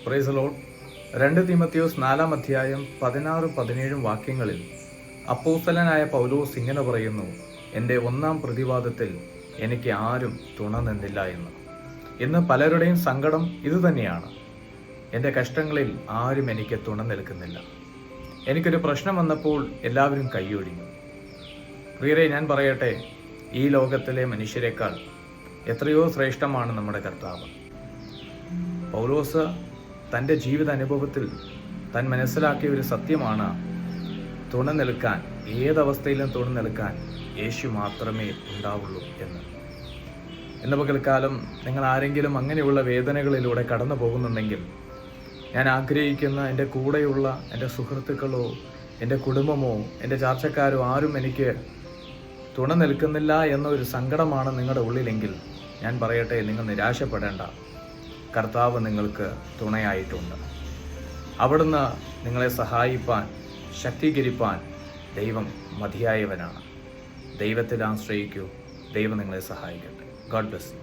Praise Lord. 2 തീമോഥെയോസ് 4 അധ്യായം 16-17 വാക്യങ്ങളിൽ അപ്പോസ്തലനായ പൗലോസ് ഇങ്ങനെ പറയുന്നു: എൻ്റെ ഒന്നാം പ്രതിവാദത്തിൽ എനിക്ക് ആരും തുണ നിന്നില്ല എന്ന്. ഇന്ന് പലരുടെയും സങ്കടം ഇതുതന്നെയാണ്. എൻ്റെ കഷ്ടങ്ങളിൽ ആരും എനിക്ക് തുണ നിൽക്കുന്നില്ല. എനിക്കൊരു പ്രശ്നം വന്നപ്പോൾ എല്ലാവരും കൈയൊഴിഞ്ഞു. പ്രിയരെ, ഞാൻ പറയട്ടെ, ഈ ലോകത്തിലെ മനുഷ്യരെക്കാൾ എത്രയോ ശ്രേഷ്ഠമാണ് നമ്മുടെ കർത്താവ്. പൗലോസ് തൻ്റെ ജീവിതാനുഭവത്തിൽ താൻ മനസ്സിലാക്കിയ ഒരു സത്യമാണ്, തുണ നിൽക്കാൻ, ഏതവസ്ഥയിലും തുണ നിൽക്കാൻ യേശു മാത്രമേ ഉണ്ടാവുള്ളൂ എന്ന്. ഇന്ന് പകൽക്കാലം നിങ്ങൾ ആരെങ്കിലും അങ്ങനെയുള്ള വേദനകളിലൂടെ കടന്നു പോകുന്നുണ്ടെങ്കിൽ, ഞാൻ ആഗ്രഹിക്കുന്ന എൻ്റെ കൂടെയുള്ള എൻ്റെ സുഹൃത്തുക്കളോ എൻ്റെ കുടുംബമോ എൻ്റെ ചാർച്ചക്കാരോ ആരും എനിക്ക് തുണ നിൽക്കുന്നില്ല എന്നൊരു സങ്കടമാണ് നിങ്ങളുടെ ഉള്ളിലെങ്കിൽ, ഞാൻ പറയട്ടെ, നിങ്ങൾ നിരാശപ്പെടേണ്ട. കർത്താവ് നിങ്ങൾക്ക് തുണയായിട്ടുണ്ട്. അവിടുന്ന് നിങ്ങളെ സഹായിപ്പാൻ, ശക്തീകരിപ്പാൻ ദൈവം മതിയായവനാണ്. ദൈവത്തിൽ ആശ്രയിക്കൂ. ദൈവം നിങ്ങളെ സഹായിക്കട്ടെ. God bless you.